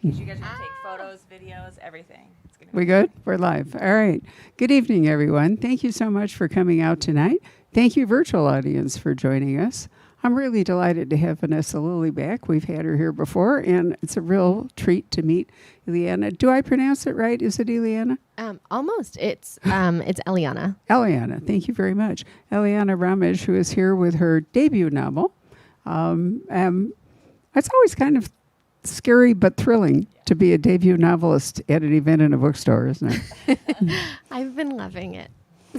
case you guys want to take photos, videos, everything. It's gonna be We good? We're live. All right. Good evening, everyone. Thank you so much for coming out tonight. Thank you, virtual audience, for joining us. I'm really delighted to have Vanessa Lillie back. We've had her here before, and it's a real treat to meet Eliana. Do I pronounce it right? Is it Eliana? Almost. It's Eliana. Eliana. Thank you very much. Eliana Ramage, who is here with her debut novel. It's always kind of scary but thrilling to be a debut novelist at an event in a bookstore, isn't it? I've been loving it.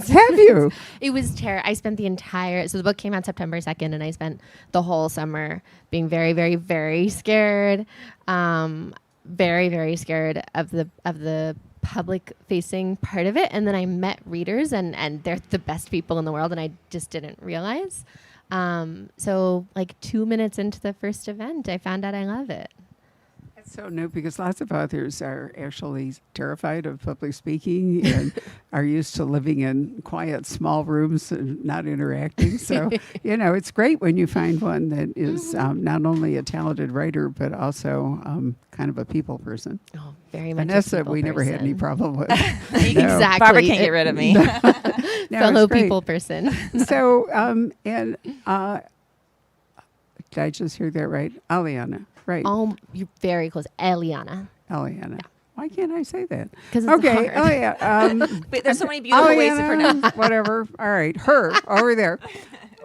Have you? It was I spent so the book came out September 2nd, and I spent the whole summer being very, very, very scared. Very, very scared of the public facing part of it. And then I met readers and they're the best people in the world, and I just didn't realize. So like 2 minutes into the first event, I found out I love it. That's so new, because lots of authors are actually terrified of public speaking and are used to living in quiet, small rooms and not interacting. So, it's great when you find one that is not only a talented writer, but also kind of a people person. Oh, very much. Vanessa, we never had any problem with. Exactly. Barbara can't get rid of me. Fellow people person. So, did I just hear that right? Eliana, right? You're very close. Eliana. Eliana. Yeah. Why can't I say that? Because it's okay. hard. Oh, yeah. But there's so many beautiful ways to pronounce. Whatever. All right. Her, over there,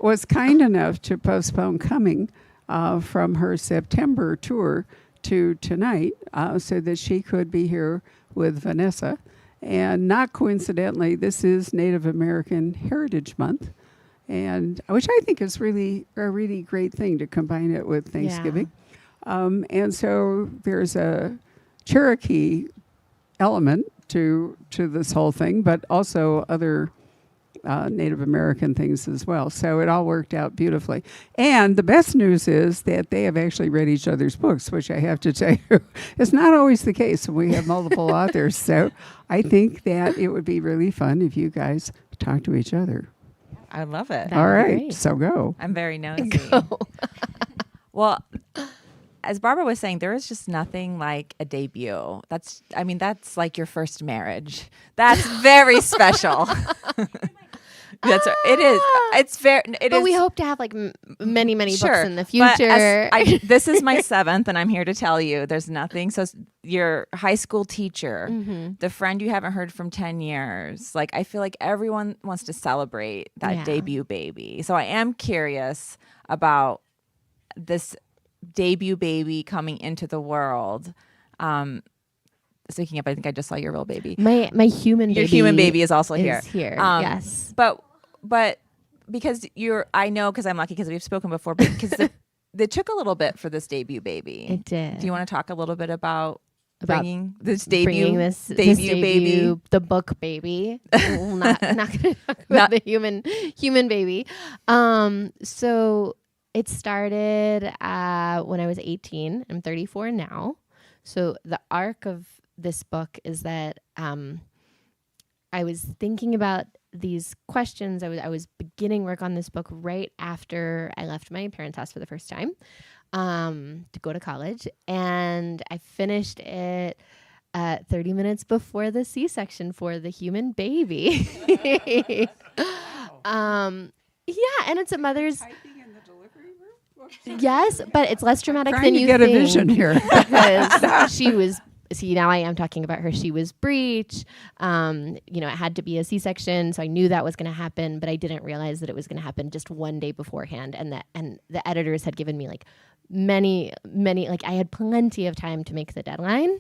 was kind enough to postpone coming from her September tour to tonight so that she could be here with Vanessa. And not coincidentally, this is Native American Heritage Month, and which I think is really a really great thing to combine it with Thanksgiving. Yeah. And so there's a Cherokee element to this whole thing, but also other Native American things as well. So it all worked out beautifully. And the best news is that they have actually read each other's books, which I have to tell you is not always the case when we have multiple authors. So I think that it would be really fun if you guys talk to each other. I love it. All right, so go. I'm very nosy. Go. Well, as Barbara was saying, there is just nothing like a debut. That's like your first marriage. That's very special. It is. It's very. But we hope to have like many books in the future. This is my 7th, and I'm here to tell you, there's nothing. So your high school teacher, the friend you haven't heard from 10 years. Like, I feel like everyone wants to celebrate that debut baby. So I am curious about this debut baby coming into the world. Speaking of, I think I just saw your real baby. My human baby. Your human baby is also here. Yes. But because I know, because I'm lucky, because we've spoken before, but because it took a little bit for this debut baby. It did. Do you want to talk a little bit about bringing this debut baby, the book baby? Well, not going to talk about the human baby. So it started when I was 18. I'm 34 now. So the arc of this book is that I was thinking about these questions. I was beginning work on this book right after I left my parents' house for the first time to go to college, and I finished it 30 minutes before the C-section for the human baby. Yeah, and it's a mother's. Yes, but it's less dramatic than you think. Trying to get a vision here. Because she was. See, now I am talking about her. She was breech. It had to be a C-section, so I knew that was going to happen, but I didn't realize that it was going to happen just one day beforehand. And the editors had given me like many, like I had plenty of time to make the deadline.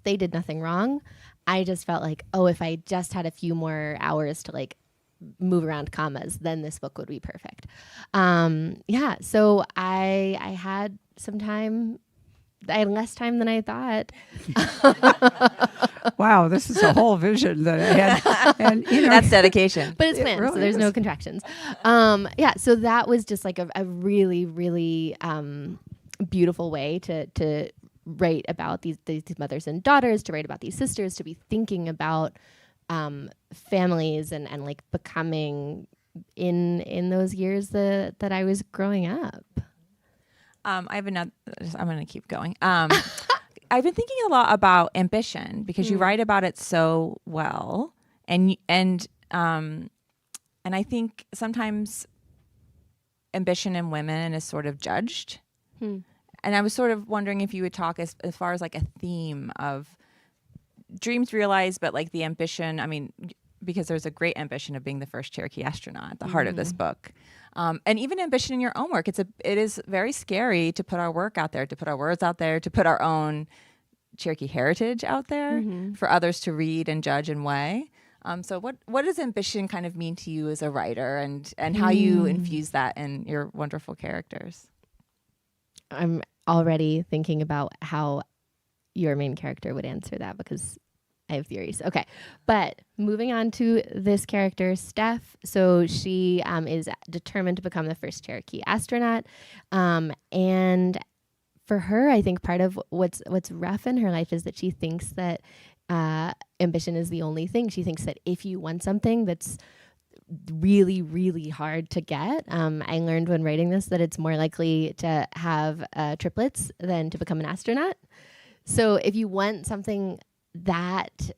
They did nothing wrong. I just felt like, if I just had a few more hours to like move around commas, then this book would be perfect. So I had some time. I had less time than I thought. Wow, this is a whole vision that I had. And that's dedication. But it's planned, really, so there's no contractions. So that was just like a really, really beautiful way to write about these mothers and daughters, to write about these sisters, to be thinking about families and like becoming in those years that I was growing up. I have another. I'm going to keep going. I've been thinking a lot about ambition because you write about it so well, and I think sometimes ambition in women is sort of judged. And I was sort of wondering if you would talk as far as like a theme of dreams realized, but like the ambition. I mean, because there's a great ambition of being the first Cherokee astronaut at the heart of this book. And even ambition in your own work. It is very scary to put our work out there, to put our words out there, to put our own Cherokee heritage out there for others to read and judge and weigh. So what does ambition kind of mean to you as a writer, and how you infuse that in your wonderful characters? I'm already thinking about how your main character would answer that because I have theories. Okay. But moving on to this character, Steph. So she is determined to become the first Cherokee astronaut. And for her, I think part of what's rough in her life is that she thinks that ambition is the only thing. She thinks that if you want something that's really, really hard to get, I learned when writing this that it's more likely to have triplets than to become an astronaut. So if you want something that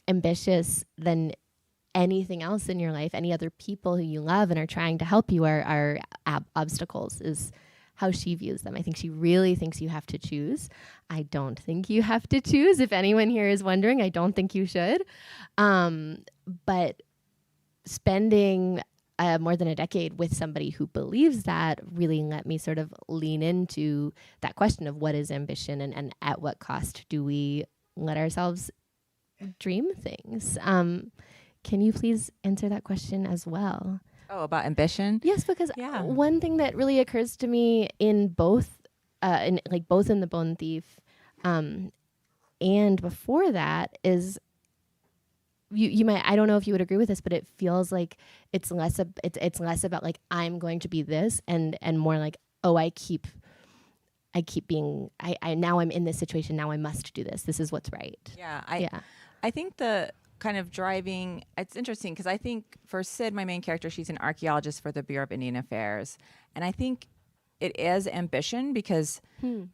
ambitious, then anything else in your life, any other people who you love and are trying to help you are obstacles, is how she views them. I think she really thinks you have to choose. I don't think you have to choose. If anyone here is wondering, I don't think you should. But spending more than a decade with somebody who believes that really let me sort of lean into that question of what is ambition and at what cost do we let ourselves dream things. Can you please answer that question as well? Oh, about ambition? Yes, because one thing that really occurs to me in both in The Bone Thief and before that is you might, I don't know if you would agree with this, but it feels like it's less about like I'm going to be this and more like, oh, I keep being I now I'm in this situation, now I must do this. This is what's right. I think the kind of driving, it's interesting because I think for Syd, my main character, she's an archaeologist for the Bureau of Indian Affairs, and I think it is ambition because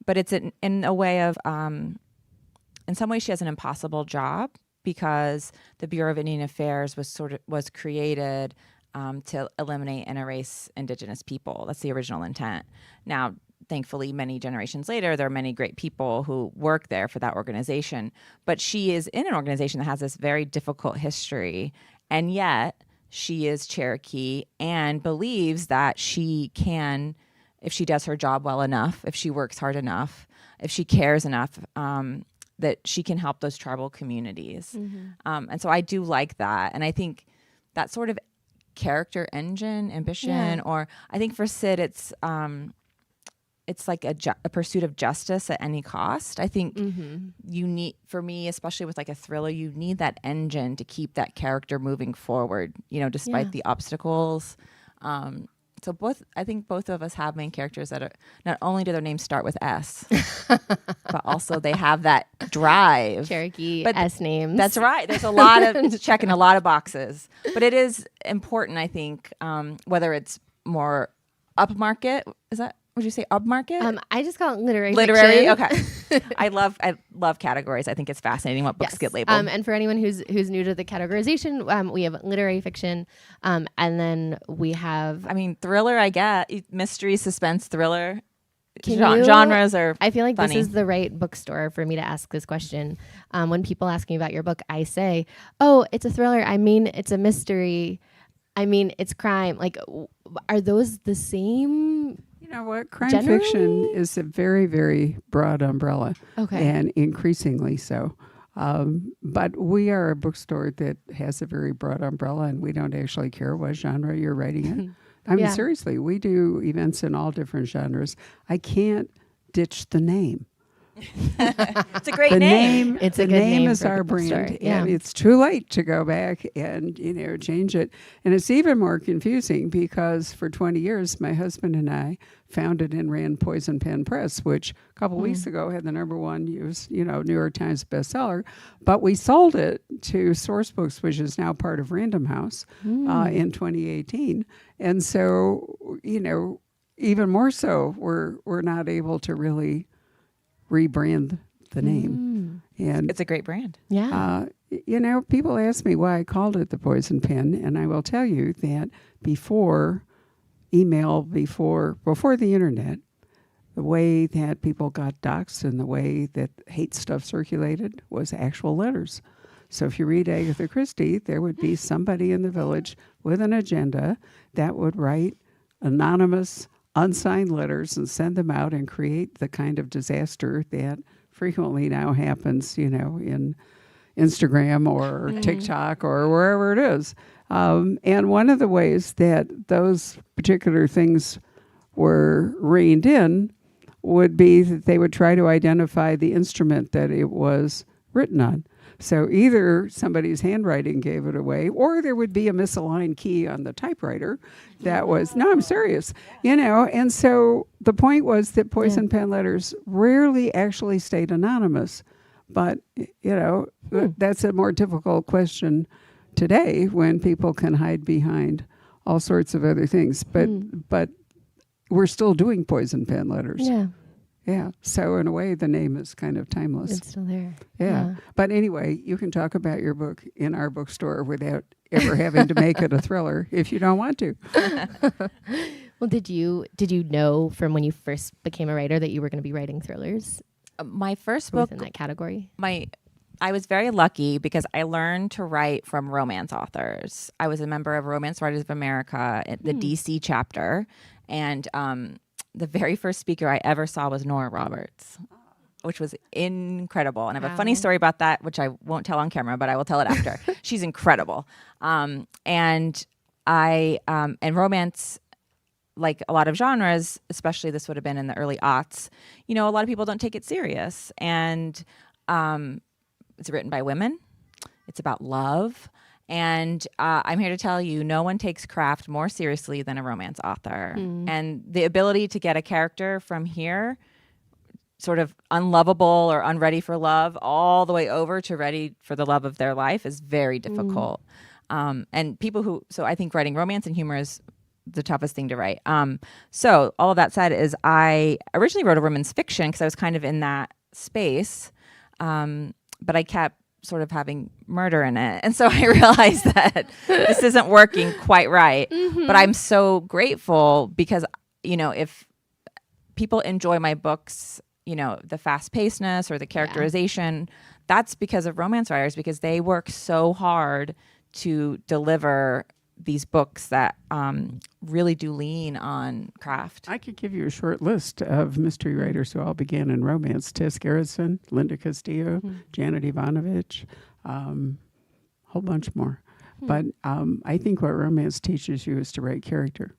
but it's in a way of in some ways she has an impossible job because the Bureau of Indian Affairs was created to eliminate and erase Indigenous people. That's the original intent. Now, thankfully, many generations later, there are many great people who work there for that organization. But she is in an organization that has this very difficult history, and yet she is Cherokee and believes that she can, if she does her job well enough, if she works hard enough, if she cares enough, that she can help those tribal communities. And so I do like that. And I think that sort of character engine, ambition, or I think for Syd, it's like a pursuit of justice at any cost. I think you need, for me, especially with like a thriller, you need that engine to keep that character moving forward, despite the obstacles. So I think both of us have main characters that are, not only do their names start with S, but also they have that drive. Cherokee S names. That's right. There's a lot of checking a lot of boxes, but it is important, I think, whether it's more upmarket. Would you say upmarket? I just call it literary fiction. Okay. I love categories. I think it's fascinating what books get labeled. And for anyone who's new to the categorization, we have literary fiction, and then we have. I mean, thriller. I get mystery, suspense, thriller. Genres are. I feel like funny. This is the right bookstore for me to ask this question. When people ask me about your book, I say, "Oh, it's a thriller. I mean, it's a mystery. I mean, it's crime." Like, are those the same? You know what? Crime fiction is a very, very broad umbrella. Okay. And increasingly so. But we are a bookstore that has a very broad umbrella, and we don't actually care what genre you're writing in. I mean, seriously, we do events in all different genres. I can't ditch the name. It's a great name. It's a good name. The name is our brand, and it's too late to go back and change it. And it's even more confusing because for 20 years, my husband and I founded and ran Poison Pen Press, which a couple weeks ago had the #1 New York Times bestseller. But we sold it to Source Books, which is now part of Random House, in 2018. And so, even more so, we're not able to really rebrand the name. And It's a great brand. Yeah. People ask me why I called it the Poison Pen, and I will tell you that before email, before the internet, the way that people got doxxed and the way that hate stuff circulated was actual letters. So if you read Agatha Christie, there would be somebody in the village with an agenda that would write anonymous, unsigned letters and send them out and create the kind of disaster that frequently now happens, in Instagram or TikTok or wherever it is. And one of the ways that those particular things were reined in would be that they would try to identify the instrument that it was written on. So either somebody's handwriting gave it away, or there would be a misaligned key on the typewriter that was, no, I'm serious, And so the point was that poison pen letters rarely actually stayed anonymous. But, that's a more difficult question today when people can hide behind all sorts of other things. But we're still doing poison pen letters. Yeah. Yeah. So in a way, the name is kind of timeless. It's still there. Yeah. But anyway, you can talk about your book in our bookstore without ever having to make it a thriller if you don't want to. Well, did you know from when you first became a writer that you were going to be writing thrillers? My first book Within that category? I was very lucky because I learned to write from romance authors. I was a member of Romance Writers of America, the DC chapter, and the very first speaker I ever saw was Nora Roberts, which was incredible. And I have a funny story about that, which I won't tell on camera, but I will tell it after. She's incredible. And romance, like a lot of genres, especially this would have been in the early aughts, a lot of people don't take it serious. And it's written by women. It's about love. And I'm here to tell you, no one takes craft more seriously than a romance author. And the ability to get a character from here, sort of unlovable or unready for love, all the way over to ready for the love of their life is very difficult. And people so I think writing romance and humor is the toughest thing to write. So all of that said is I originally wrote a women's fiction because I was kind of in that space. But I kept sort of having murder in it. And so I realized that this isn't working quite right. But I'm so grateful because, if people enjoy my books, the fast-pacedness or the characterization, that's because of romance writers, because they work so hard to deliver these books that really do lean on craft. I could give you a short list of mystery writers who all began in romance. Tess Gerritsen, Linda Castillo, Janet Ivanovich, whole bunch more. But I think what romance teaches you is to write character.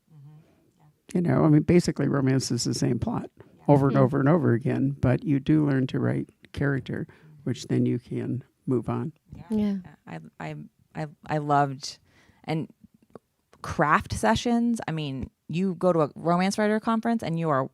Basically romance is the same plot over and over and over again, but you do learn to write character, which then you can move on. Yeah. I loved, and craft sessions. I mean, you go to a romance writer conference and you're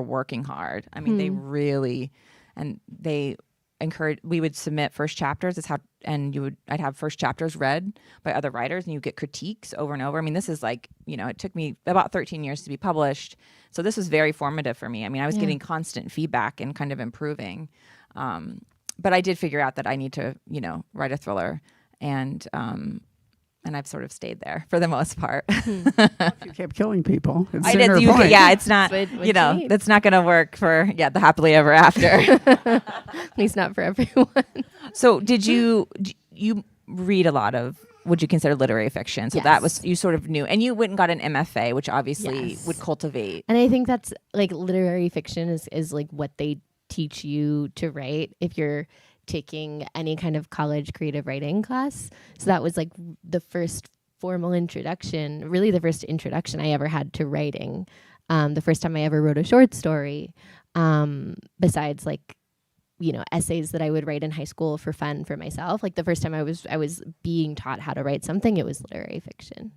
working hard. I mean, they really, and they encourage, we would submit first chapters. I'd have first chapters read by other writers and you get critiques over and over. I mean, this is like, it took me about 13 years to be published. So this was very formative for me. I mean, I was getting constant feedback and kind of improving. But I did figure out that I need to, write a thriller, and I've sort of stayed there for the most part. You kept killing people. I did. It's not, that's not going to work for the happily ever after. At least not for everyone. So did you read a lot of, would you consider literary fiction? So that was, you sort of knew, and you went and got an MFA, which obviously would cultivate. And I think that's like literary fiction is like what they teach you to write if you're taking any kind of college creative writing class. So that was like the first formal introduction, really the first introduction I ever had to writing. The first time I ever wrote a short story, besides like, essays that I would write in high school for fun for myself. Like the first time I was being taught how to write something, it was literary fiction.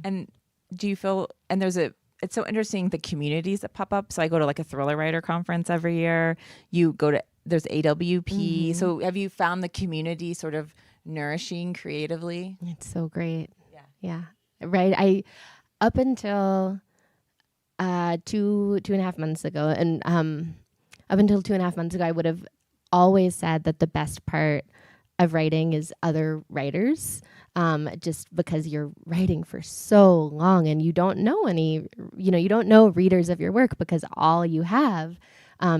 And do you feel, and it's so interesting, the communities that pop up. So I go to like a thriller writer conference every year. There's AWP. So have you found the community sort of nourishing creatively? It's so great. Yeah. Right. I, up until 2.5 months ago, and up until 2.5 months ago, I would have always said that the best part of writing is other writers, just because you're writing for so long and you don't know you don't know readers of your work, because all you have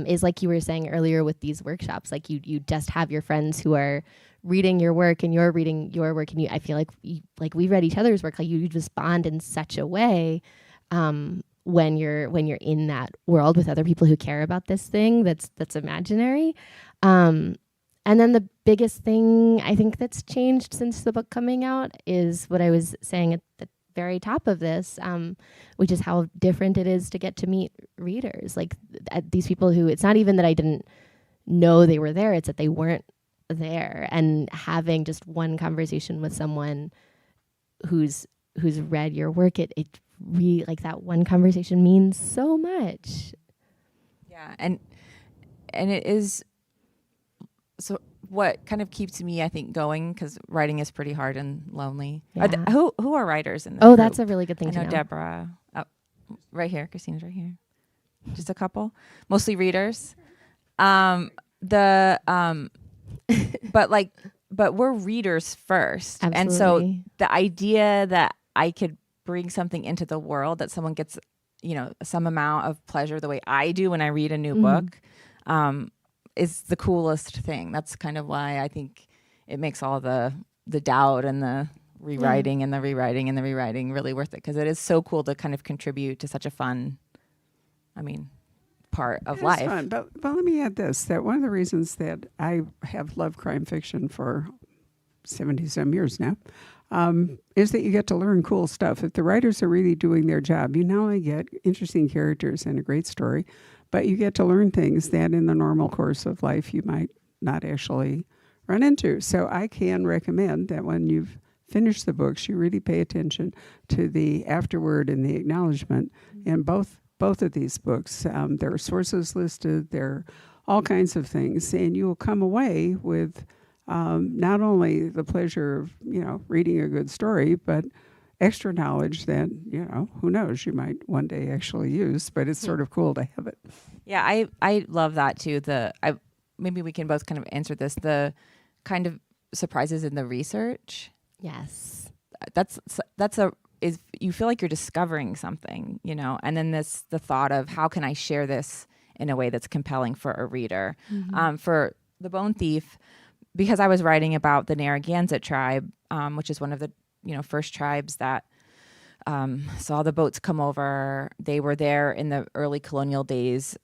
is, like you were saying earlier with these workshops, like you just have your friends who are reading your work and you're reading your work, and I feel like we read each other's work, like you just bond in such a way when you're in that world with other people who care about this thing that's imaginary. And then the biggest thing I think that's changed since the book coming out is what I was saying at the very top of this, which is how different it is to get to meet readers. Like these people who, it's not even that I didn't know they were there, it's that they weren't there. And having just one conversation with someone who's read your work, it really, like that one conversation means so much. Yeah, and it is. So what kind of keeps me, I think, going, because writing is pretty hard and lonely. Yeah. Who are writers in this Oh, group? that's a really good thing I to know know. Deborah. Oh, right here. Christina's right here. Just a couple. Mostly readers. But we're readers first. Absolutely. And so the idea that I could bring something into the world that someone gets, some amount of pleasure the way I do when I read a new book, is the coolest thing. That's kind of why I think it makes all the doubt and the rewriting and the rewriting and the rewriting really worth it, because it is so cool to kind of contribute to such a fun, part of life. Fun. But let me add this, that one of the reasons that I have loved crime fiction for 70-some years now is that you get to learn cool stuff. If the writers are really doing their job, you not only get interesting characters and a great story, but you get to learn things that in the normal course of life you might not actually run into. So I can recommend that when you've finished the books, you really pay attention to the afterword and the acknowledgement in both of these books. There are sources listed, there are all kinds of things, and you will come away with not only the pleasure of, reading a good story, but extra knowledge that, who knows, you might one day actually use, but it's sort of cool to have it. Yeah, I love that too. Maybe we can both kind of answer this. The kind of surprises in the research. Yes. Is you feel like you're discovering something, and then the thought of how can I share this in a way that's compelling for a reader. For The Bone Thief, because I was writing about the Narragansett tribe, which is one of the first tribes that saw the boats come over. They were there in the early colonial days,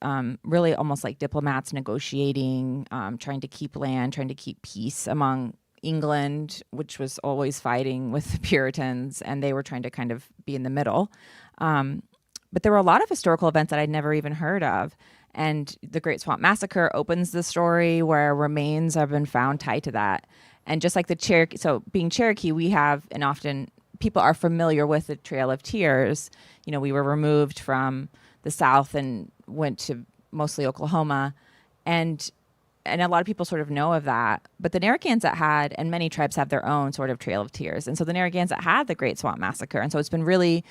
really almost like diplomats negotiating, trying to keep land, trying to keep peace among England, which was always fighting with the Puritans, and they were trying to kind of be in the middle. But there were a lot of historical events that I'd never even heard of. And the Great Swamp Massacre opens the story where remains have been found tied to that. And just like the Cherokee, so being Cherokee, we have, and often people are familiar with the Trail of Tears. We were removed from the South and went to mostly Oklahoma. And a lot of people sort of know of that. But the Narragansett had, and many tribes have their own sort of Trail of Tears. And so the Narragansett had the Great Swamp Massacre. And so it's been really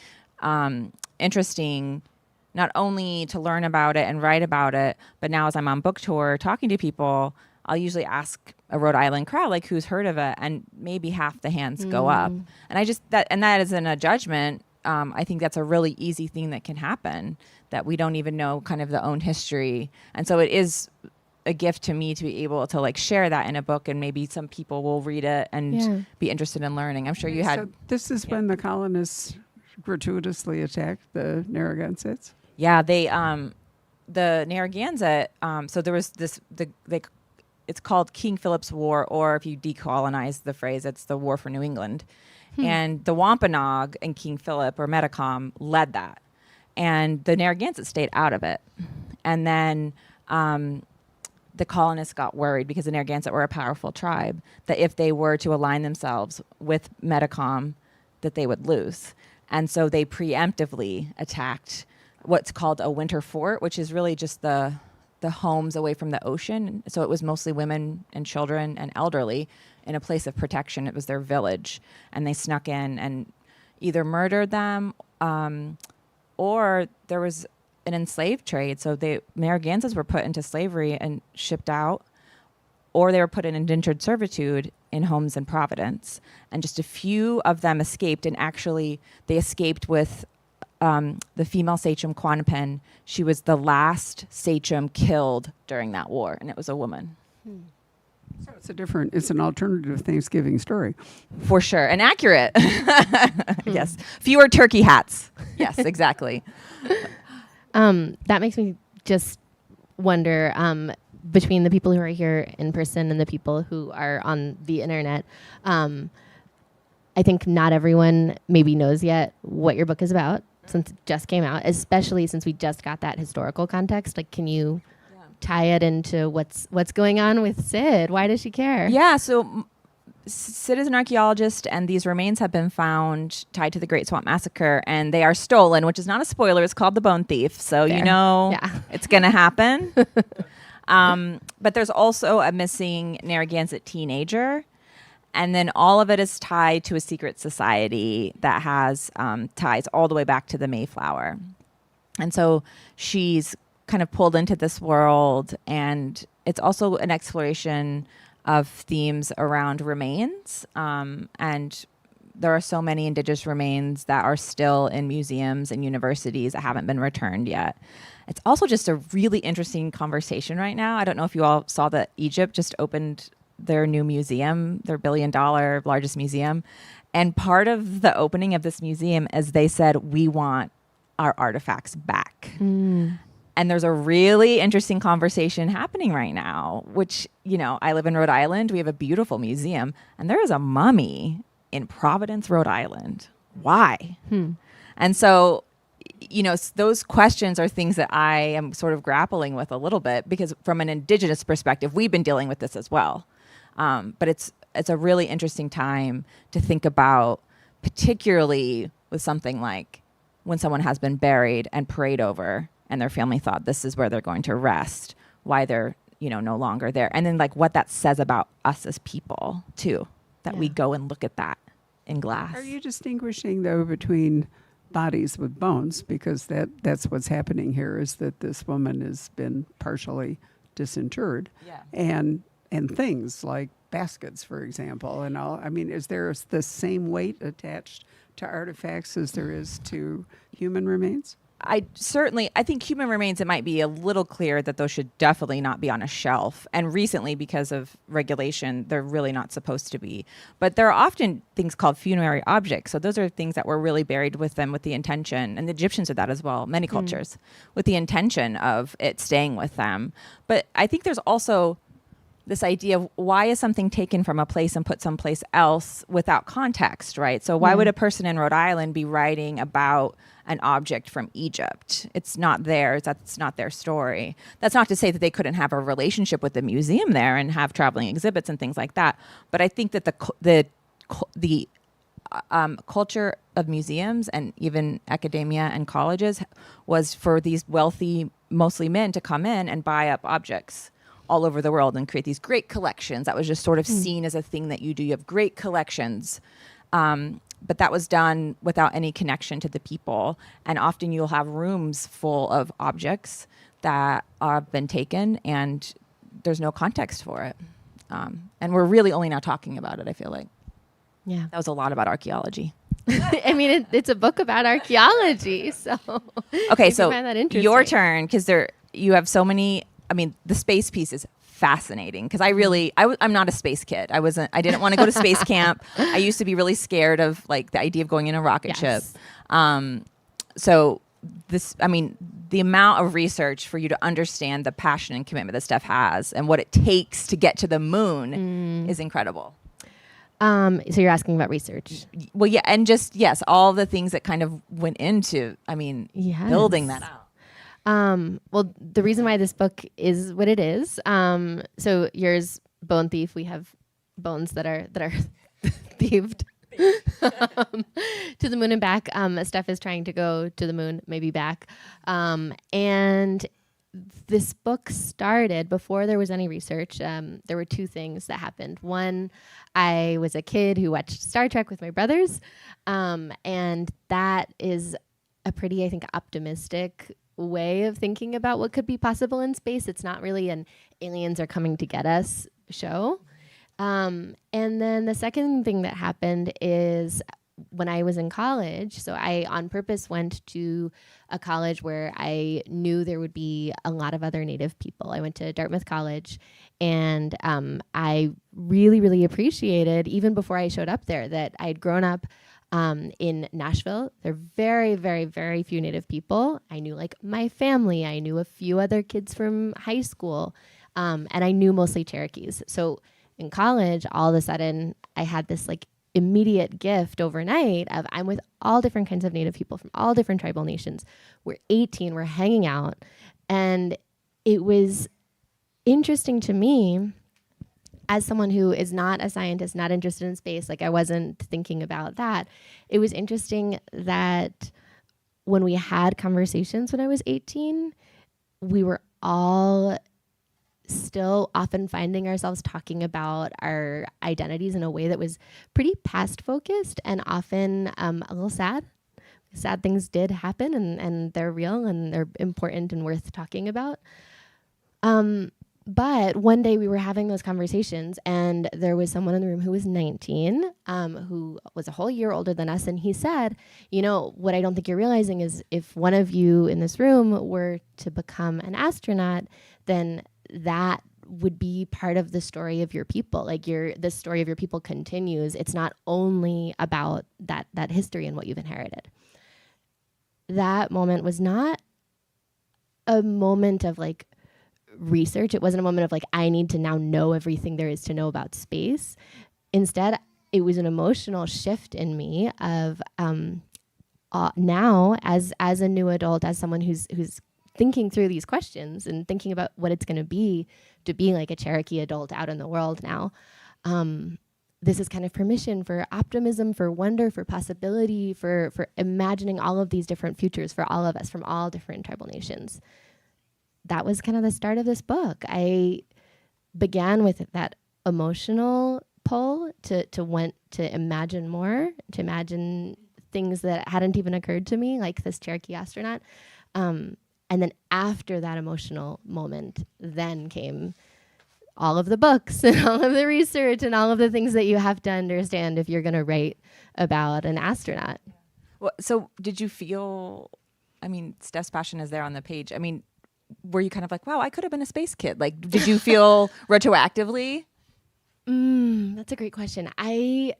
interesting not only to learn about it and write about it, but now as I'm on book tour talking to people, I'll usually ask a Rhode Island crowd, like, who's heard of it? And maybe half the hands go up. And that isn't a judgment. I think that's a really easy thing that can happen, that we don't even know kind of the own history. And so it is a gift to me to be able to like share that in a book, and maybe some people will read it and be interested in learning. I'm sure you had. So this is when the colonists gratuitously attacked the Narragansetts. Yeah, they the Narragansett. So there was it's called King Philip's War, or if you decolonize the phrase, it's the War for New England. And the Wampanoag and King Philip, or Metacom, led that, and the Narragansett stayed out of it. And then the colonists got worried, because the Narragansett were a powerful tribe, that if they were to align themselves with Metacom, that they would lose. And so they preemptively attacked what's called a winter fort, which is really just the homes away from the ocean. So it was mostly women and children and elderly in a place of protection. It was their village. And they snuck in and either murdered them, or there was an enslaved trade. So the Narragansetts were put into slavery and shipped out, or they were put in indentured servitude in homes in Providence. And just a few of them escaped, and actually they escaped with the female sachem Quanpen. She was the last sachem killed during that war, and it was a woman. So it's an alternative Thanksgiving story. For sure, and accurate. Yes, fewer turkey hats. Yes, exactly. That makes me just wonder, between the people who are here in person and the people who are on the internet, I think not everyone maybe knows yet what your book is about, since it just came out, especially since we just got that historical context. Like, can you tie it into what's going on with Syd? Why does she care? Yeah, so Syd is an archaeologist, and these remains have been found tied to the Great Swamp Massacre, and they are stolen, which is not a spoiler. It's called The Bone Thief, so Fair. you know Yeah. it's going to happen. But there's also a missing Narragansett teenager, and then all of it is tied to a secret society that has ties all the way back to the Mayflower. And so she's kind of pulled into this world, and it's also an exploration of themes around remains. And there are so many indigenous remains that are still in museums and universities that haven't been returned yet. It's also just a really interesting conversation right now. I don't know if you all saw that Egypt just opened their new museum, their $1 billion largest museum. And part of the opening of this museum is they said, we want our artifacts back. And there's a really interesting conversation happening right now, which, you know, I live in Rhode Island. We have a beautiful museum, and there is a mummy in Providence, Rhode Island. Why? And so, you know, those questions are things that I am sort of grappling with a little bit, because from an indigenous perspective, we've been dealing with this as well. But it's a really interesting time to think about, particularly with something like when someone has been buried and prayed over, and their family thought this is where they're going to rest, why they're, you know, no longer there. And then like what that says about us as people too, that we go and look at that in glass. Are you distinguishing though between bodies with bones? Because that's what's happening here, is that this woman has been partially disinterred. And things like baskets, for example, and all. I mean, is there the same weight attached to artifacts as there is to human remains? I think human remains, it might be a little clear that those should definitely not be on a shelf. And recently, because of regulation, they're really not supposed to be. But there are often things called funerary objects. So those are things that were really buried with them with the intention, and the Egyptians did that as well, many cultures, with the intention of it staying with them. But I think there's also this idea of why is something taken from a place and put someplace else without context, right? So why would a person in Rhode Island be writing about an object from Egypt? It's not theirs. That's not their story. That's not to say that they couldn't have a relationship with the museum there and have traveling exhibits and things like that. But I think that the culture of museums and even academia and colleges was for these wealthy, mostly men, to come in and buy up objects all over the world and create these great collections. That was just sort of seen as a thing that you do. You have great collections. But that was done without any connection to the people. And often you'll have rooms full of objects that have been taken and there's no context for it. And we're really only now talking about it, I feel like. Yeah. That was a lot about archaeology. I mean, it's a book about archaeology. So, okay, so find that interesting. Your turn, because you have so many. I mean, the space piece is fascinating because I'm not a space kid. I didn't want to go to space camp. I used to be really scared of like the idea of going in a rocket ship. So the amount of research for you to understand the passion and commitment that Steph has and what it takes to get to the moon is incredible. So you're asking about research. Well, yeah. And just, yes, all the things that kind of went into, building that out. Well, the reason why this book is what it is, so yours, Bone Thief, we have bones that are thieved to the moon and back. Steph is trying to go to the moon, maybe back. And this book started before there was any research. There were two things that happened. One, I was a kid who watched Star Trek with my brothers. And that is a pretty, I think, optimistic way of thinking about what could be possible in space. It's not really an aliens are coming to get us show. And then the second thing that happened is when I was in college, so I on purpose went to a college where I knew there would be a lot of other Native people. I went to Dartmouth College, and I really, really appreciated, even before I showed up there, that I'd grown up in Nashville. There are very, very, very few Native people. I knew like my family. I knew a few other kids from high school, and I knew mostly Cherokees. So in college, all of a sudden, I had this like immediate gift overnight of I'm with all different kinds of Native people from all different tribal nations. We're 18, we're hanging out. And it was interesting to me as someone who is not a scientist, not interested in space, like I wasn't thinking about that. It was interesting that when we had conversations when I was 18, we were all still often finding ourselves talking about our identities in a way that was pretty past focused and often a little sad. Sad things did happen, and they're real and they're important and worth talking about. But one day we were having those conversations, and there was someone in the room who was 19, who was a whole year older than us. And he said, you know, what I don't think you're realizing is if one of you in this room were to become an astronaut, then that would be part of the story of your people. Like the story of your people continues. It's not only about that history and what you've inherited. That moment was not a moment of like research. It wasn't a moment of like, I need to now know everything there is to know about space. Instead, it was an emotional shift in me of now as a new adult, as someone who's thinking through these questions and thinking about what it's going to be like a Cherokee adult out in the world now. This is kind of permission for optimism, for wonder, for possibility, for imagining all of these different futures for all of us from all different tribal nations. That was kind of the start of this book. I began with that emotional pull to want to imagine more, to imagine things that hadn't even occurred to me, like this Cherokee astronaut. And then after that emotional moment, then came all of the books and all of the research and all of the things that you have to understand if you're going to write about an astronaut. Well, so did you feel, I mean, Steph's passion is there on the page. I mean, were you kind of like, wow, I could have been a space kid? Like, did you feel retroactively? That's a great question. I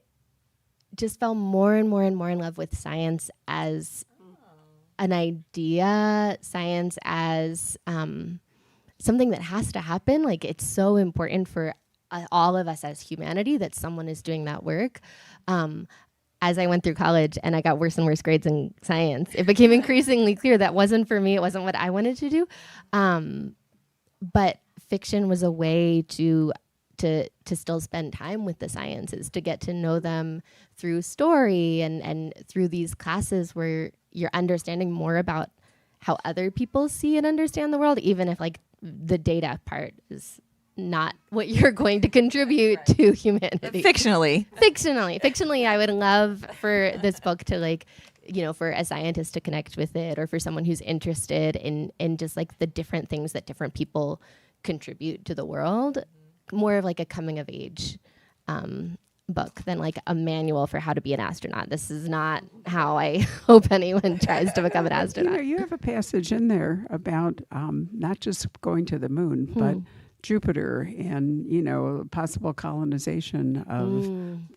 just fell more and more and more in love with science as an idea, science as something that has to happen. Like, it's so important for all of us as humanity that someone is doing that work. As I went through college and I got worse and worse grades in science, it became increasingly clear that wasn't for me. It wasn't what I wanted to do. But fiction was a way to still spend time with the sciences, to get to know them through story and through these classes where you're understanding more about how other people see and understand the world, even if like the data part is not what you're going to contribute to humanity. Fictionally, I would love for this book to like, you know, for a scientist to connect with it, or for someone who's interested in just like the different things that different people contribute to the world. More of like a coming of age book than like a manual for how to be an astronaut. This is not how I hope anyone tries to become an astronaut. You know, you have a passage in there about not just going to the moon, but Jupiter and, you know, possible colonization of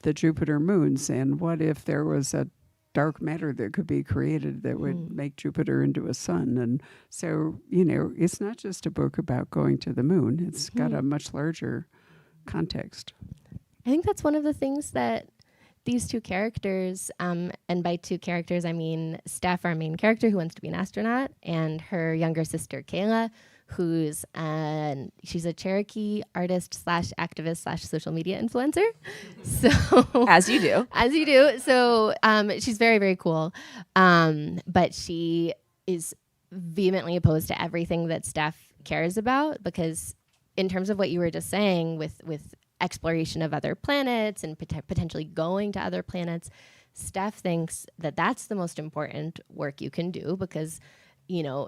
the Jupiter moons. And what if there was a dark matter that could be created that would make Jupiter into a sun? And so, you know, it's not just a book about going to the moon. It's got a much larger context. I think that's one of the things that these two characters, and by two characters, I mean Steph, our main character, who wants to be an astronaut, and her younger sister, Kayla, who's she's a Cherokee artist / activist / social media influencer. So As you do. So she's very, very cool. But she is vehemently opposed to everything that Steph cares about, because in terms of what you were just saying with exploration of other planets and potentially going to other planets, Steph thinks that that's the most important work you can do, because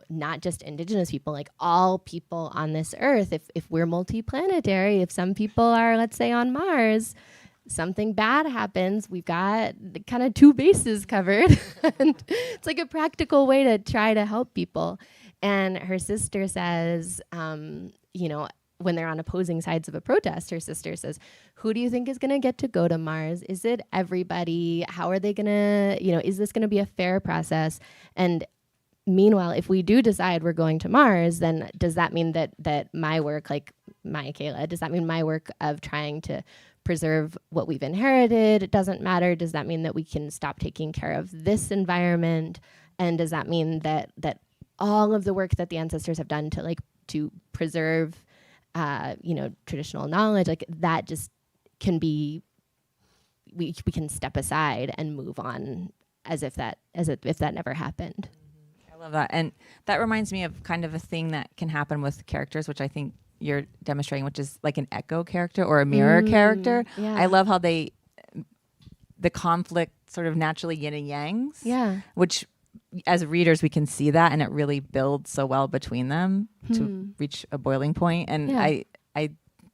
not just indigenous people, like all people on this earth, if we're multiplanetary, if some people are, let's say, on Mars, something bad happens, we've got kind of 2 bases covered. And it's like a practical way to try to help people. And her sister says, when they're on opposing sides of a protest, her sister says, who do you think is going to get to go to Mars? Is it everybody? How are they going to, is this going to be a fair process? And meanwhile, if we do decide we're going to Mars, then does that mean that my work, like Maya Kayla, does that mean my work of trying to preserve what we've inherited, it doesn't matter? Does that mean that we can stop taking care of this environment? And does that mean that all of the work that the ancestors have done to preserve traditional knowledge, like that just can be, we can step aside and move on as if that never happened. I love that. And that reminds me of kind of a thing that can happen with characters, which I think you're demonstrating, which is like an echo character or a mirror character. Yeah. I love how the conflict sort of naturally yin and yangs. Yeah. Which as readers, we can see that, and it really builds so well between them to reach a boiling point. And I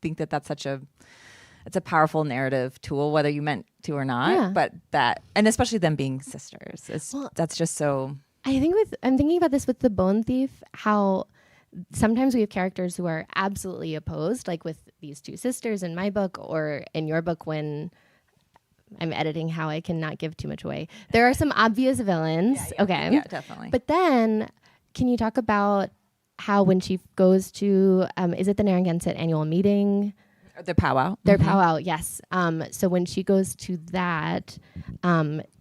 think that's it's a powerful narrative tool, whether you meant to or not. Yeah. But and especially them being sisters, that's just so. I'm thinking about this with the Bone Thief, how sometimes we have characters who are absolutely opposed, like with these 2 sisters in my book, or in your book when I'm editing how I cannot give too much away. There are some obvious villains. Yeah, okay. Yeah, definitely. But then can you talk about how when she goes to, is it the Narragansett annual meeting? Their powwow. Their powwow, yes. So when she goes to that,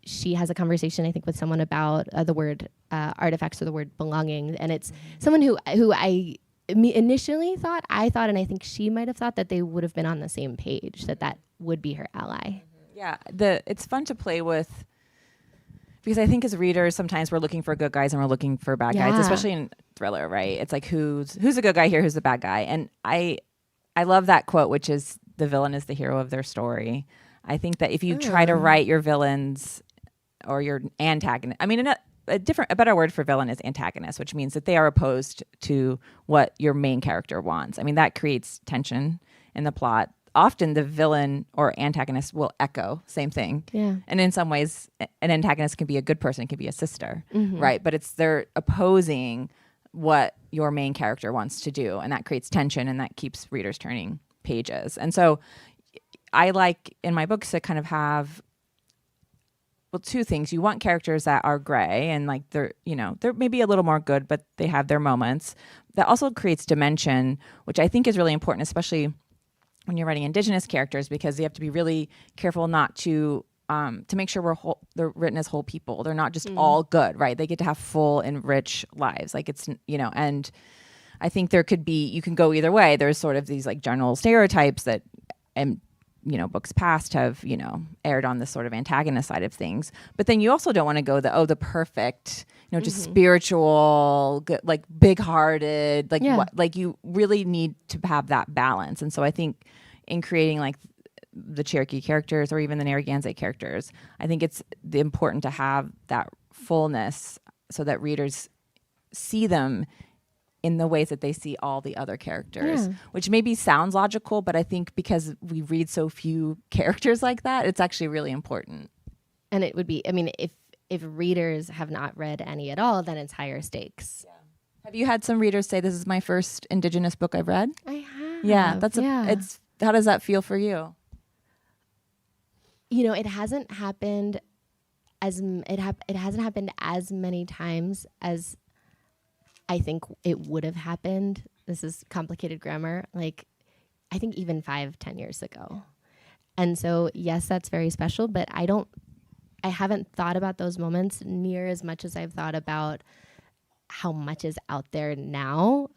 she has a conversation, I think, with someone about the word artifacts or the word belonging. And it's someone who I initially thought, and I think she might have thought that they would have been on the same page, that would be her ally. Yeah, it's fun to play with, because I think as readers, sometimes we're looking for good guys and we're looking for bad guys, especially in thriller, right? It's like, who's a good guy here, who's the bad guy? And I love that quote, which is, the villain is the hero of their story. I think that if you try to write your villains or your antagonist, I mean, a better word for villain is antagonist, which means that they are opposed to what your main character wants. I mean, that creates tension in the plot. Often the villain or antagonist will echo same thing. Yeah. And in some ways, an antagonist can be a good person, it can be a sister, right? But they're opposing what your main character wants to do, and that creates tension, and that keeps readers turning pages. And so I like in my books to kind of have, well, 2 things. You want characters that are gray and like they're maybe a little more good, but they have their moments. That also creates dimension, which I think is really important, especially when you're writing Indigenous characters, because you have to be really careful not to make sure they're written as whole people. They're not just all good, right? They get to have full and rich lives. Like it's, and I think you can go either way. There's sort of these like general stereotypes that, books past have, aired on this sort of antagonist side of things. But then you also don't want to go the perfect, just spiritual, good, like big-hearted, like you really need to have that balance. And so I think in creating like the Cherokee characters or even the Narragansett characters, I think it's important to have that fullness so that readers see them in the ways that they see all the other characters, which maybe sounds logical, but I think because we read so few characters like that, it's actually really important. And it would be, I mean, if readers have not read any at all, then it's higher stakes. Yeah. Have you had some readers say, this is my first Indigenous book I've read? I have. Yeah, how does that feel for you? It hasn't happened it hasn't happened as many times as I think it would have happened. This is complicated grammar. Like, I think even 5-10 years ago. And so, yes, that's very special, but I haven't thought about those moments near as much as I've thought about how much is out there now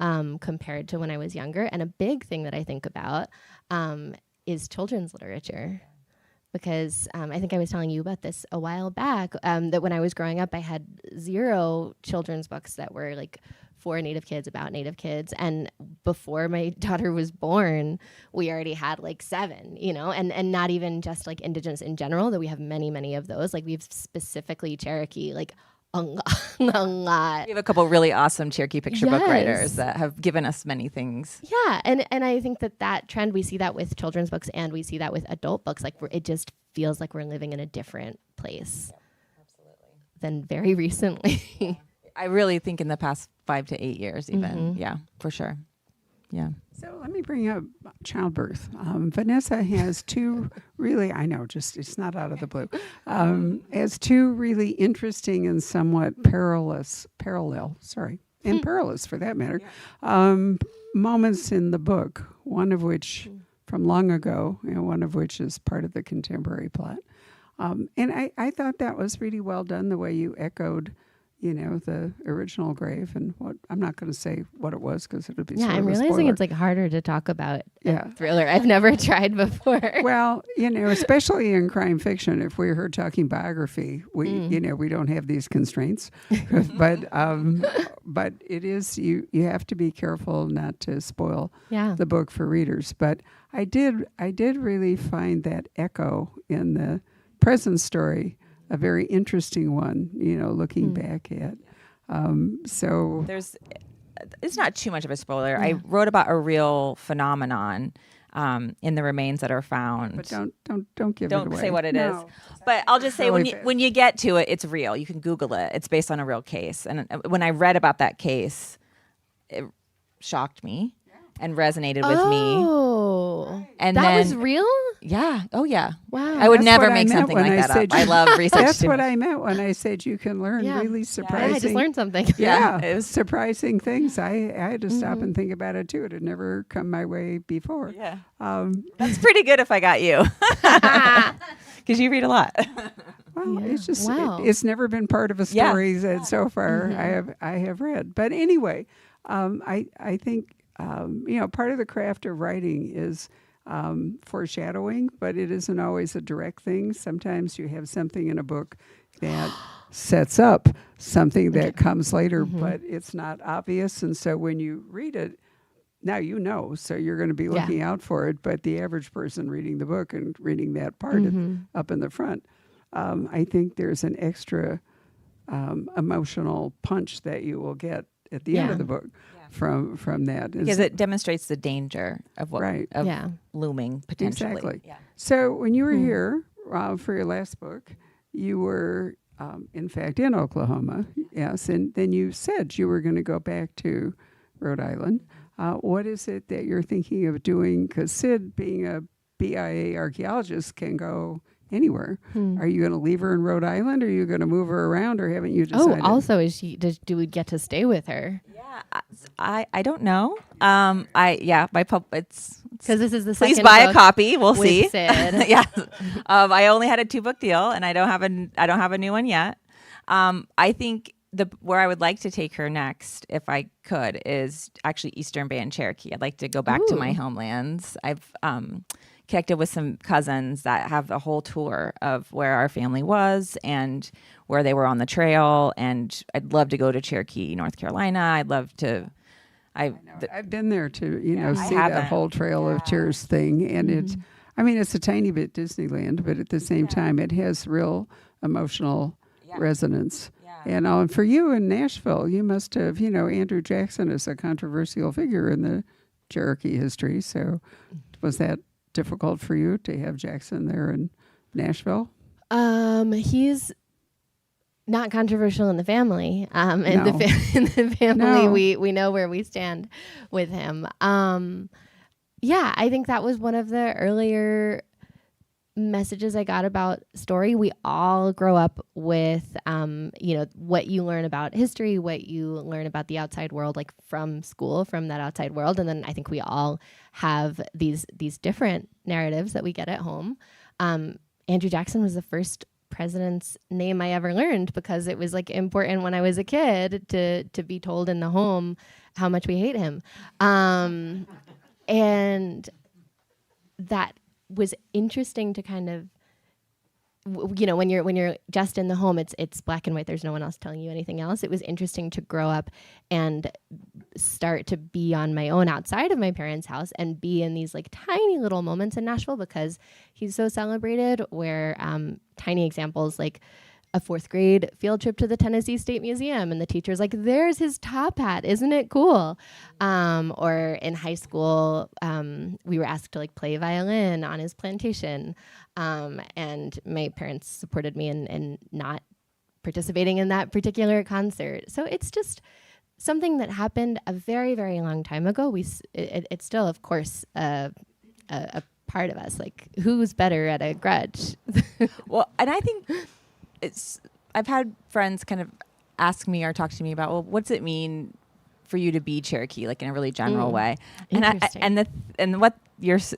compared to when I was younger. And a big thing that I think about is children's literature. Because I think I was telling you about this a while back, that when I was growing up, I had 0 children's books that were like for Native kids, about Native kids. And before my daughter was born, we already had like 7, and not even just like Indigenous in general, though we have many, many of those. Like we have specifically Cherokee, like a lot. We have a couple really awesome Cherokee picture book Yes. writers that have given us many things. Yeah, and I think that trend, we see that with children's books and we see that with adult books. Like it just feels like we're living in a different place than very recently. I really think in the past 5 to 8 years even. Yeah, for sure. Yeah. So let me bring up childbirth. Vanessa has two really, I know, just it's not out of the blue, has two really interesting and somewhat parallel, and perilous for that matter, moments in the book, one of which from long ago, and one of which is part of the contemporary plot. And I thought that was really well done, the way you echoed the original grave, and what I'm not going to say what it was because it would be sort I'm of a realizing spoiler. it's like harder to talk about Yeah. a thriller. I've never tried before. Well, especially in crime fiction, if we're talking biography, we we don't have these constraints, but it is you have to be careful not to spoil the book for readers. But I did really find that echo in the present story a very interesting one, looking back at. So it's not too much of a spoiler. I wrote about a real phenomenon in the remains that are found. But don't give it away. Don't say what it is. No. But I'll just say Really when you get to it, it's real. You can Google it. It's based on a real case. And when I read about that case, it shocked me and resonated with me. Oh, And that then, was real? Yeah. Oh, yeah. Wow. I would That's never what I make meant something when like I that said up. I love research. That's too what much. I meant when I said you can learn really surprising. I just learned something. Yeah, it was surprising things. I had to stop and think about it too. It had never come my way before. Yeah. That's pretty good if I got you. Because you read a lot. Well, it's just Wow. it's never been part of a story that so far I have read. But anyway, I think part of the craft of writing is foreshadowing, but it isn't always a direct thing. Sometimes you have something in a book that sets up something that comes later, but it's not obvious. And so when you read it, now so you're going to be looking out for it. But the average person reading the book and reading that part up in the front, I think there's an extra emotional punch that you will get at the end of the book from that. Because it demonstrates the danger of what of looming potentially. Exactly. Yeah. So when you were here for your last book, you were in fact in Oklahoma, yes, and then you said you were going to go back to Rhode Island. What is it that you're thinking of doing? Because Syd, being a BIA archaeologist, can go anywhere. Are you going to leave her in Rhode Island? Or are you going to move her around, or haven't you decided? Oh, also, do we get to stay with her? Yeah, I don't know. It's because this is the second. Please buy book a copy. We'll with see. Syd. Yeah, I only had a 2-book deal, and I don't have a new one yet. I think where I would like to take her next, if I could, is actually Eastern Band Cherokee. I'd like to go back to my homelands. I've connected with some cousins that have a whole tour of where our family was and where they were on the trail. And I'd love to go to Cherokee, North Carolina. I'd love to. I've been there to see haven't. that whole Trail of Tears thing, and it's a tiny bit Disneyland, but at the same time, it has real emotional resonance. And for you in Nashville, you must have, Andrew Jackson is a controversial figure in the Cherokee history. So was that difficult for you to have Jackson there in Nashville? He's not controversial in the family. In the family, we know where we stand with him. I think that was one of the earlier messages I got about story. We all grow up with, what you learn about history, what you learn about the outside world, like from school, from that outside world. And then I think we all have these different narratives that we get at home. Andrew Jackson was the first president's name I ever learned because it was like important when I was a kid to be told in the home how much we hate him. And that was interesting to kind of, when you're just in the home, it's black and white. There's no one else telling you anything else. It was interesting to grow up and start to be on my own outside of my parents' house and be in these like tiny little moments in Nashville because he's so celebrated where tiny examples like a 4th grade field trip to the Tennessee State Museum, and the teacher's like, there's his top hat, isn't it cool? Or in high school, we were asked to like play violin on his plantation, and my parents supported me in not participating in that particular concert. So it's just something that happened a very, very long time ago. It's still, of course, a part of us. Like, who's better at a grudge? Well, and I think I've had friends kind of ask me or talk to me about, well, what's it mean for you to be Cherokee, like in a really general way? And what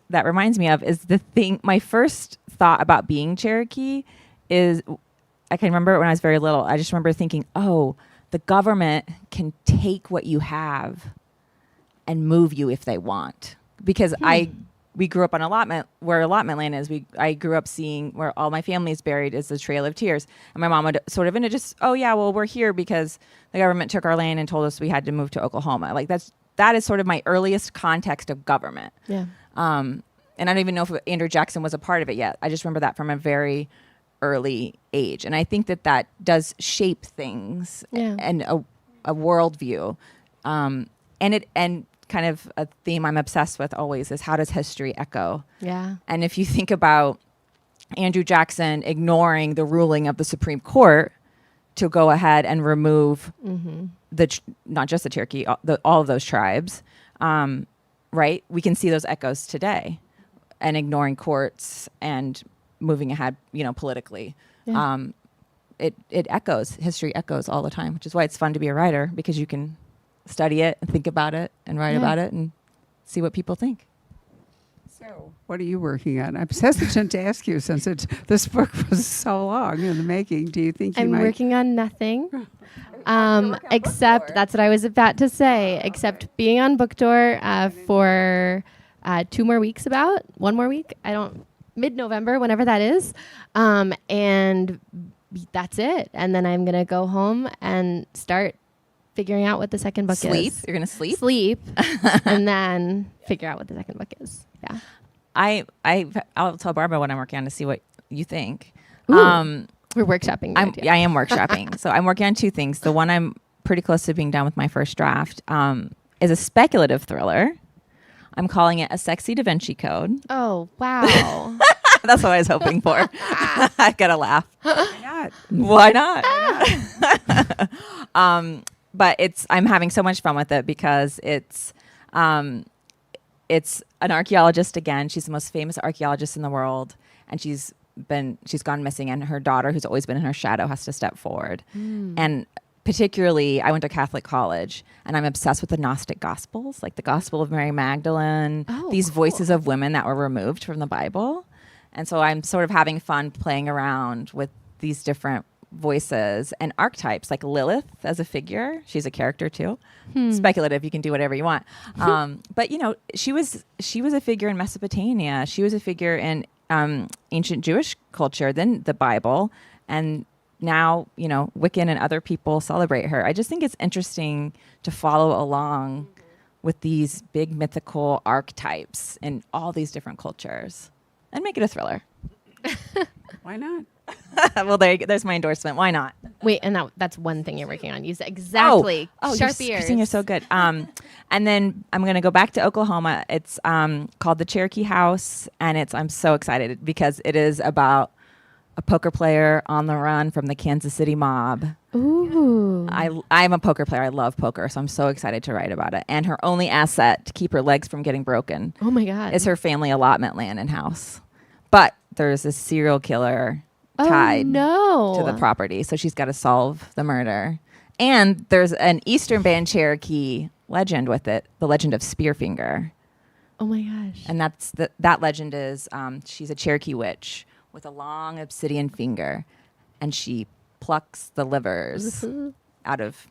that reminds me of is the thing. My first thought about being Cherokee is, I can remember when I was very little. I just remember thinking, oh, the government can take what you have and move you if they want. Because we grew up on allotment, where allotment land is. I grew up seeing where all my family is buried is the Trail of Tears. And my mom would sort of, oh yeah, well, we're here because the government took our land and told us we had to move to Oklahoma. Like that is sort of my earliest context of government. Yeah. And I don't even know if Andrew Jackson was a part of it yet. I just remember that from a very early age. And I think that does shape things and a worldview. And kind of a theme I'm obsessed with always is, how does history echo? Yeah. And if you think about Andrew Jackson ignoring the ruling of the Supreme Court to go ahead and remove not just the Cherokee, all of those tribes, right? We can see those echoes today, and ignoring courts and moving ahead, politically. Yeah. It echoes, history echoes all the time, which is why it's fun to be a writer, because you can study it and think about it and write about it and see what people think. So, what are you working on? I'm hesitant to ask you, since this book was so long in the making. Do you think you might? I'm working on nothing, except that's what I was about to say. Except being on book tour for 2 more weeks, one more week. Mid-November, whenever that is, and that's it. And then I'm gonna go home and start figuring out what the second book is. You're gonna sleep? Sleep, and then figure out what the second book is. Yeah. I'll tell Barbara what I'm working on to see what you think. We're workshopping. I am workshopping. So I'm working on 2 things. The one I'm pretty close to being done with my first draft is a speculative thriller. I'm calling it A Sexy Da Vinci Code. Oh, wow. That's what I was hoping for. I gotta laugh. Why not? Why not? But I'm having so much fun with it because it's an archaeologist again. She's the most famous archaeologist in the world, and she's gone missing, and her daughter, who's always been in her shadow, has to step forward. And particularly, I went to Catholic college, and I'm obsessed with the Gnostic Gospels, like the Gospel of Mary Magdalene, these voices of women that were removed from the Bible. And so I'm sort of having fun playing around with these different voices and archetypes, like Lilith as a figure. She's a character too. Speculative, you can do whatever you want. But she was a figure in Mesopotamia. She was a figure in ancient Jewish culture, then the Bible, and now Wiccan and other people celebrate her. I just think it's interesting to follow along with these big mythical archetypes in all these different cultures and make it a thriller. Why not? Well, there's my endorsement. Why not? Wait, and that's one thing you're working on. You said exactly. Oh, sharp ears. Christine, you're so good. And then I'm going to go back to Oklahoma. It's called The Cherokee House, and I'm so excited because it is about a poker player on the run from the Kansas City mob. Ooh. I'm a poker player. I love poker, so I'm so excited to write about it. And her only asset to keep her legs from getting broken, oh my God, is her family allotment land and house. But there's a serial killer tied to the property, so she's got to solve the murder. And there's an Eastern Band Cherokee legend with it, the legend of Spearfinger. Oh my gosh! And that legend is she's a Cherokee witch with a long obsidian finger, and she plucks the livers out of.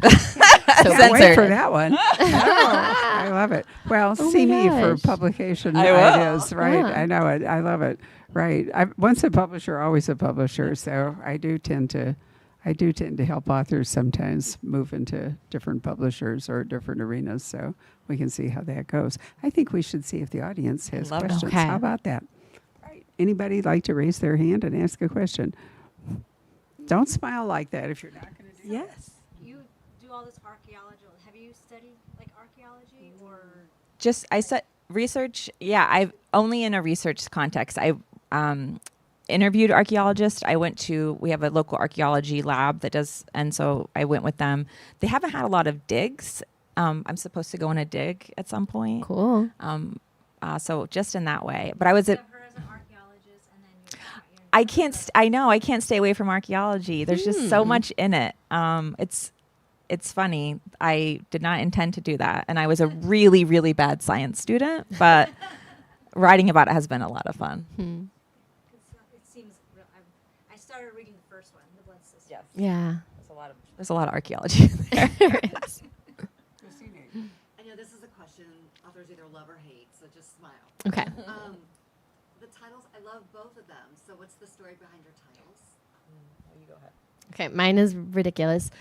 So wait for that one. I love it. Well, see me for publication ideas, right? Yeah. I know it. I love it. Right. Once a publisher, always a publisher. So I do tend to help authors sometimes move into different publishers or different arenas, so we can see how that goes. I think we should see if the audience has questions. Okay. How about that? Right. Anybody like to raise their hand and ask a question? Don't smile like that if you're not going to do that. Yes. You do all this archaeology. Have you studied like archaeology or? Just I said research. Yeah, I've only in a research context. I interviewed archaeologists. We have a local archaeology lab that does, and so I went with them. They haven't had a lot of digs. I'm supposed to go on a dig at some point. Cool. So just in that way. But I was Have at. her as an archaeologist, and then you're I can't. I know I can't stay away from archaeology. There's just so much in it. It's funny. I did not intend to do that, and I was a really, really bad science student. But writing about it has been a lot of fun. It seems. I started reading the first one, the blood system. Yes. Yeah. There's a lot of archaeology there. I know this is a question authors either love or hate, so just smile. Okay. The titles, I love both of them. So what's the story behind your titles? You go ahead. Okay, mine is ridiculous.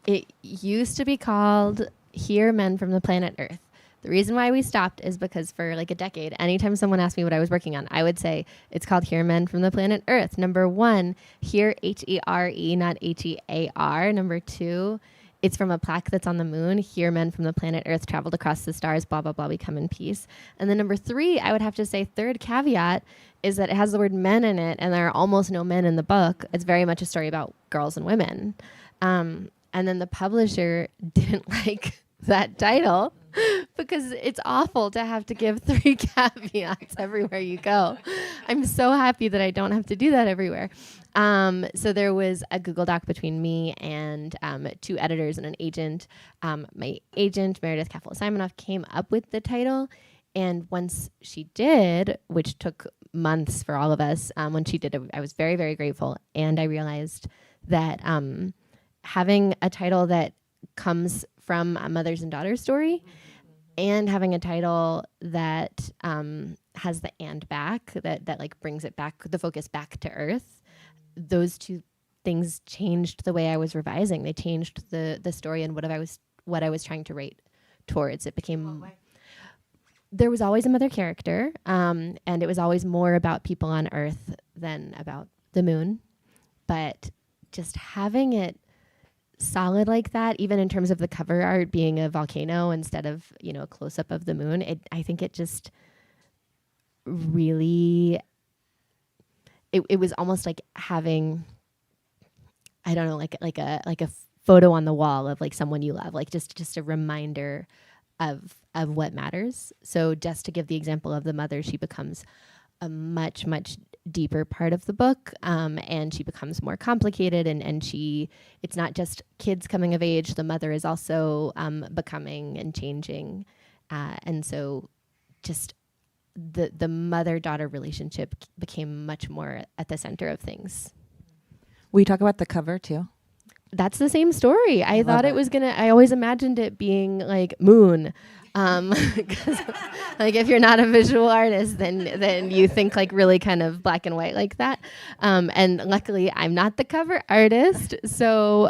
It used to be called Here Men from the Planet Earth. The reason why we stopped is because for like a decade, anytime someone asked me what I was working on, I would say it's called Here Men from the Planet Earth. Number one, here, H-E-R-E, not H-E-A-R. Number two, it's from a plaque that's on the moon. Here men from the planet Earth traveled across the stars, blah, blah, blah, we come in peace. And then number three, I would have to say third caveat is that it has the word men in it, and there are almost no men in the book. It's very much a story about girls and women. And then the publisher didn't like that title because it's awful to have to give 3 caveats everywhere you go. I'm so happy that I don't have to do that everywhere. So there was a Google Doc between me and 2 editors and an agent. My agent, Meredith Kafel-Simonoff, came up with the title. And once she did, which took months for all of us, when she did it, I was very, very grateful. And I realized that having a title that comes from a mother's and daughter story and having a title that has the and back, that like brings it back, the focus back to Earth, those 2 things changed the way I was revising. They changed the story and what I was trying to write towards. It became... There was always a mother character, and it was always more about people on Earth than about the moon. But just having it solid like that, even in terms of the cover art being a volcano instead of, a close-up of the moon, I think it just really... It was almost like having, I don't know, like a photo on the wall of like someone you love, like just a reminder of what matters. So just to give the example of the mother, she becomes a much, much deeper part of the book, and she becomes more complicated, and it's not just kids coming of age, the mother is also becoming and changing, and so just the mother-daughter relationship became much more at the center of things. Will you talk about the cover too? That's the same story. I thought it was I always imagined it being like moon. 'Cause, like if you're not a visual artist, then you think like really kind of black and white like that. And luckily I'm not the cover artist. So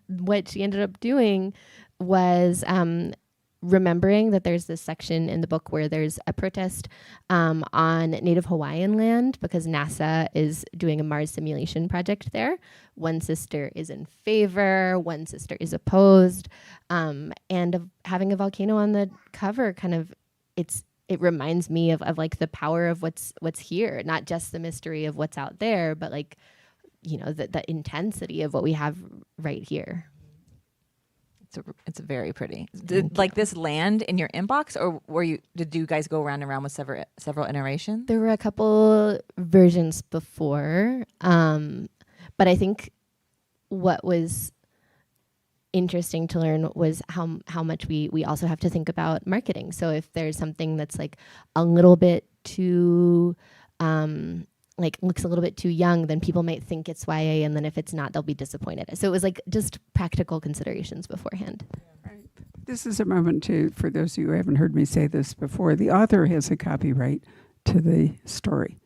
what she ended up doing was remembering that there's this section in the book where there's a protest on Native Hawaiian land because NASA is doing a Mars simulation project there. One sister is in favor, one sister is opposed, and having a volcano on the cover kind of it reminds me of like the power of what's here, not just the mystery of what's out there, but like the intensity of what we have right here. It's very pretty. Did like this land in your inbox, or did you guys go round and round with several iterations? There were a couple versions before, but I think what was interesting to learn was how much we also have to think about marketing. So if there's something that's like a little bit too looks a little bit too young, then people might think it's YA, and then if it's not, they'll be disappointed. So it was like just practical considerations beforehand. Right. This is a moment for those of you who haven't heard me say this before, the author has a copyright to the story,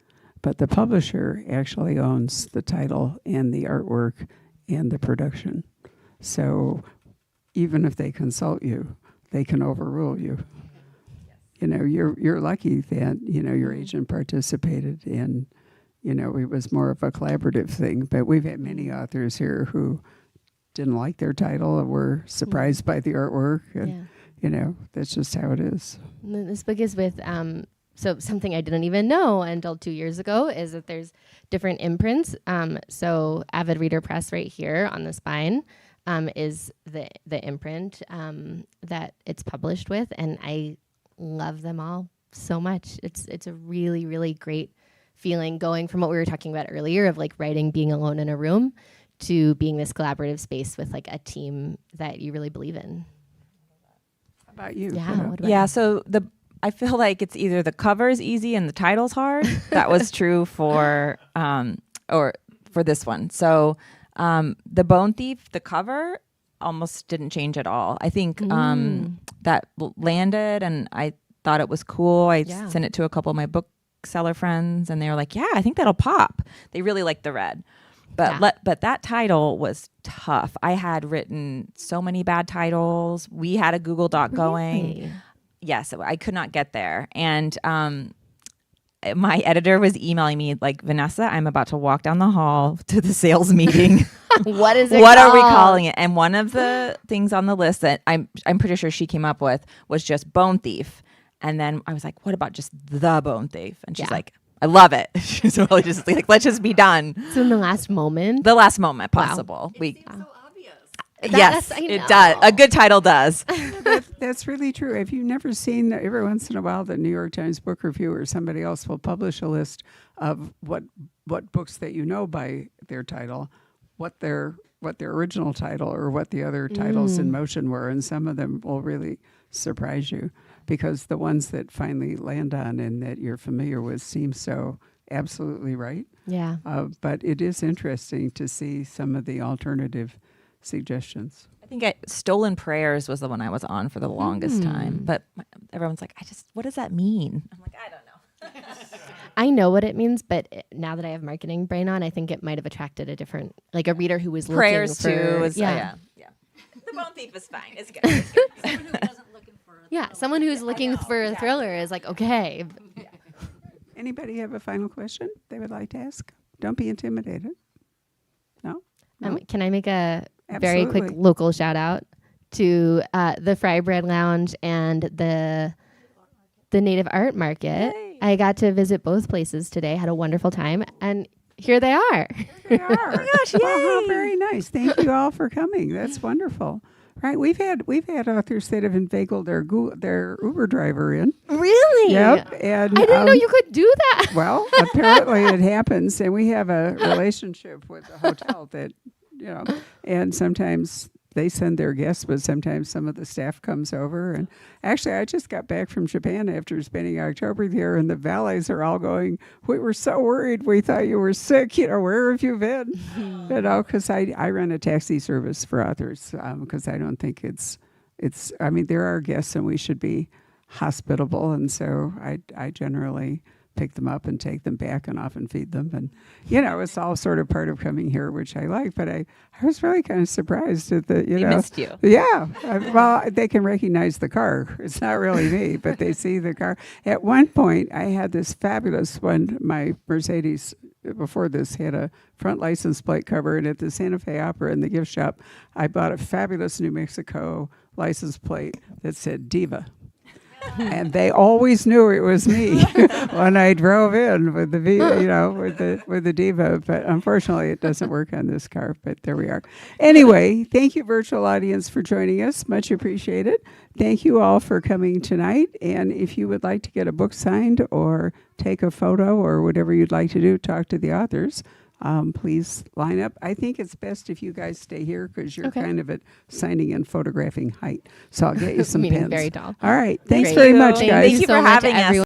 but the publisher actually owns the title and the artwork and the production. So even if they consult you, they can overrule you. You're lucky that, your agent participated in it was more of a collaborative thing. But we've had many authors here who didn't like their title or were surprised by the artwork. And, that's just how it is. And this book is with, so something I didn't even know until 2 years ago is that there's different imprints. So Avid Reader Press right here on the spine is the imprint that it's published with. And I love them all so much. It's a really, really great feeling going from what we were talking about earlier of like writing being alone in a room to being this collaborative space with like a team that you really believe in. How about you? Yeah. What about Yeah. you? So I feel like it's either the cover is easy and the title's hard. That was true for this one. So the Bone Thief, the cover almost didn't change at all. I think that landed, and I thought it was cool. I sent it to a couple of my bookseller friends, and they were like, "Yeah, I think that'll pop." They really liked the red. But that title was tough. I had written so many bad titles. We had a Google Doc going. Yes, I could not get there. And my editor was emailing me like, Vanessa, I'm about to walk down the hall to the sales meeting. What is it What called? are we calling it? And one of the things on the list that I'm pretty sure she came up with was just Bone Thief. And then I was like, what about just The Bone Thief? And she's like, I love it. She's really just like, let's just be done. So in the last moment? The last moment possible. It seems so obvious. Yes, I it know. does. A good title does. That's really true. If you've never seen, every once in a while, the New York Times Book Review or somebody else will publish a list of what books that you know by their title, what their original title or what the other titles in motion were, and some of them will really surprise you because the ones that finally land on and that you're familiar with seem so absolutely right. Yeah. But it is interesting to see some of the alternative suggestions. I think Stolen Prayers was the one I was on for the longest time. But everyone's like, what does that mean? I'm like, I don't know. I know what it means, but now that I have marketing brain on, I think it might have attracted a different, like a reader who was Prayers looking for... too. Was, yeah. The Bone Thief is fine. It's good. It's good. Someone who wasn't looking for a Yeah, someone who's looking for a thriller is like, okay. Anybody have a final question they would like to ask? Don't be intimidated. No? Can I make a very quick Absolutely. local shout out to the Fry Bread Lounge and the Native Art Market? Yay. I got to visit both places today, had a wonderful time, and here they are. They are. Oh my gosh, how very nice. Thank you all for coming. That's wonderful. Right, we've had authors that have inveigled their Uber driver in. Really? Yep, and I didn't know you could do that. Well, apparently it happens, and we have a relationship with the hotel that, and sometimes they send their guests, but sometimes some of the staff comes over. And actually, I just got back from Japan after spending October there, and the valets are all going, we were so worried. We thought you were sick. Where have you been? Because I run a taxi service for authors because I don't think it's, I mean, they're our guests and we should be hospitable. And so I generally pick them up and take them back and often feed them. And, it's all sort of part of coming here, which I like. But I was really kind of surprised at the, They missed you. Yeah. Well, they can recognize the car. It's not really me, but they see the car. At one point, I had this fabulous one. My Mercedes, before this, had a front license plate cover. And at the Santa Fe Opera in the gift shop, I bought a fabulous New Mexico license plate that said Diva. And they always knew it was me when I drove in with the with the Diva. But unfortunately, it doesn't work on this car. But there we are. Anyway, thank you, virtual audience, for joining us. Much appreciated. Thank you all for coming tonight. And if you would like to get a book signed or take a photo or whatever you'd like to do, talk to the authors. Please line up. I think it's best if you guys stay here because you're kind of at signing and photographing height. So I'll get you some Meaning pens. very tall. All right. Thanks Great. very much, Thank guys. you for so much, having us. everyone.